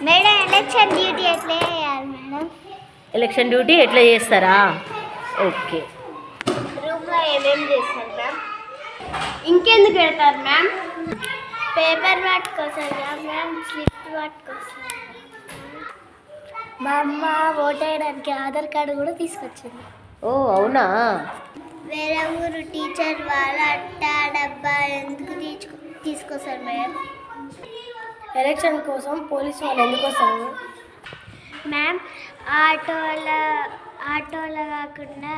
Madam election duty ఎట్లా చేయాలి madam? Election duty ఎట్లా చేస్తారా? ఓకే. రూమ్లో ఏమేమి చేస్తారు మ్యామ్? ఇంకెందుకు పెడతారు మ్యామ్? పేపర్ పట్టుకొస్తారా మ్యామ్? స్లిప్ పట్టుకొస్తారా? మా అమ్మ ఓట్ వేయడానికి ఆధార్ కార్డు కూడా తీసుకొచ్చింది. ఓ అవునా? వేరే ఊరు టీచర్ వాళ్ళ అట్టా డబ్బా ఎందుకు తీసుకొస్తారు మేడం? ఎలక్షన్ కోసం పోలీసు వాళ్ళు ఎందుకు వస్తారు మ్యామ్? ఆటోలో కాకుండా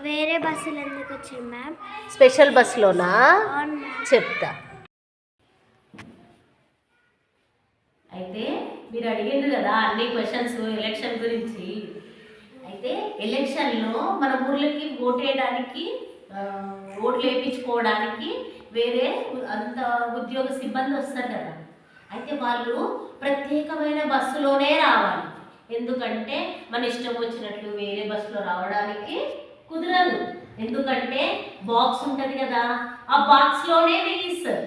వేరే బస్సులు ఎందుకు వచ్చాయి మ్యామ్? స్పెషల్ బస్సులోనా? అవును మ్యామ్. చెప్తా. అయితే మీరు అడిగింది కదా అన్ని క్వశ్చన్స్ ఎలక్షన్ గురించి. అయితే ఎలక్షన్లో మన ఊర్లకి ఓటు వేయడానికి ఓట్లు వేయించుకోవడానికి వేరే అంత ఉద్యోగ సిబ్బంది వస్తారు కదా. అయితే వాళ్ళు ప్రత్యేకమైన బస్సులోనే రావాలి. ఎందుకంటే మన ఇష్టం వచ్చినట్లు వేరే బస్సులో రావడానికి కుదరదు. ఎందుకంటే బాక్స్ ఉంటుంది కదా, ఆ బాక్స్లోనే వేయిస్తారు.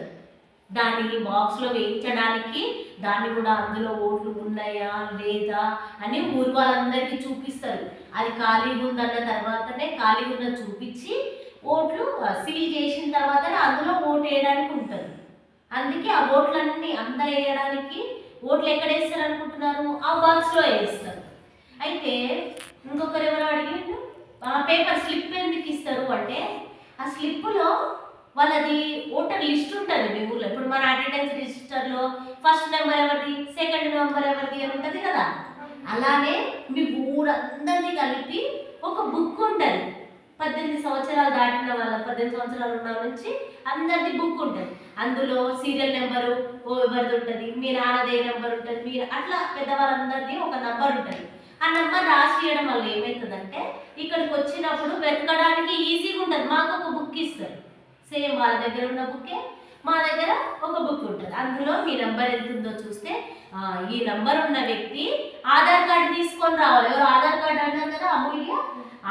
దాన్ని బాక్స్లో వేయించడానికి దాన్ని కూడా అందులో ఓట్లు ఉన్నాయా లేదా అని ఊరు వాళ్ళందరికీ చూపిస్తారు. అది ఖాళీగా ఉందన్న తర్వాతనే ఖాళీగా ఉన్నది చూపించి ఓట్లు సీల్ చేసిన తర్వాతనే అందులో ఓటు వేయడానికి ఉంటుంది. అందుకే ఆ ఓట్లన్నీ అందరు వేయడానికి ఓట్లు ఎక్కడ వేస్తారు అనుకుంటున్నారు? ఆ బాక్స్లో వేస్తారు. అయితే ఇంకొకరు ఎవరు అడిగిండు, పేపర్ స్లిప్ ఎందుకు ఇస్తారు అంటే, ఆ స్లిప్పులో వాళ్ళది ఓటర్ లిస్ట్ ఉంటుంది మీ ఊళ్ళో. ఇప్పుడు మన అటెండెన్స్ రిజిస్టర్లో ఫస్ట్ నెంబర్ ఎవరిది, సెకండ్ నెంబర్ ఎవరిది అని ఉంటుంది కదా. అలానే మీ ఊరందరినీ కలిపి ఒక బుక్ ఉంటుంది. 18 సంవత్సరాలు దాటిన వాళ్ళ 18 సంవత్సరాలు ఉన్న నుంచి అందరిది బుక్ ఉంటుంది. అందులో సీరియల్ నెంబరు ఎవరిది ఉంటుంది, మీ నాన్నదే నెంబర్ ఉంటుంది, మీరు అట్లా పెద్దవాళ్ళందరిది ఒక నెంబర్ ఉంటుంది. ఆ నెంబర్ రాసియడం వల్ల ఏమవుతుందంటే ఇక్కడికి వచ్చినప్పుడు వెతకడానికి ఈజీగా ఉంటుంది. మాకు ఒక బుక్ ఇస్తారు, సేమ్ వాళ్ళ దగ్గర ఉన్న బుక్కే మా దగ్గర ఒక బుక్ ఉంటుంది. అందులో మీ నెంబర్ ఎంత ఉందో చూస్తే ఈ నెంబర్ ఉన్న వ్యక్తి ఆధార్ కార్డు తీసుకొని రావాలి. ఎవరు ఆధార్ కార్డు అన్నారు కదా అమూల్య,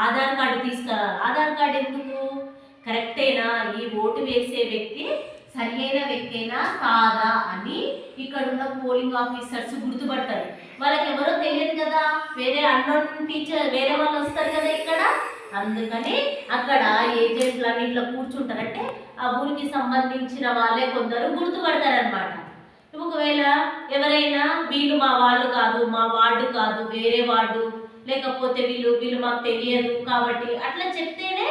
ఆధార్ కార్డు తీసుకురావాలి. ఆధార్ కార్డు ఎందుకు? కరెక్టేనా ఈ ఓటు వేసే వ్యక్తి సరి అయిన వ్యక్తేనా కాదా అని ఇక్కడ ఉన్న పోలింగ్ ఆఫీసర్స్ గుర్తుపడతారు. వాళ్ళకి ఎవరో తెలియదు కదా, వేరే అన్నోన్ టీచర్ వేరే వాళ్ళు వస్తారు కదా ఇక్కడ. అందుకని అక్కడ ఏజెంట్లు అని ఇట్లా కూర్చుంటారంటే ఆ ఊరికి సంబంధించిన వాళ్ళే కొందరు గుర్తుపడతారనమాట. ఒకవేళ ఎవరైనా వీళ్ళు మా వాళ్ళు కాదు, మా వార్డు కాదు, వేరే వార్డు, లేకపోతే వీళ్ళు మాకు తెలియదు కాబట్టి అట్లా చెప్తేనే,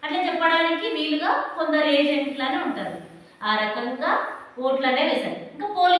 అట్లా చెప్పడానికి వీలుగా కొందరు ఏజెంట్లనే ఉంటారు. ఆ రకంగా ఓట్లనే వేశారు. ఇంకా పోలింగ్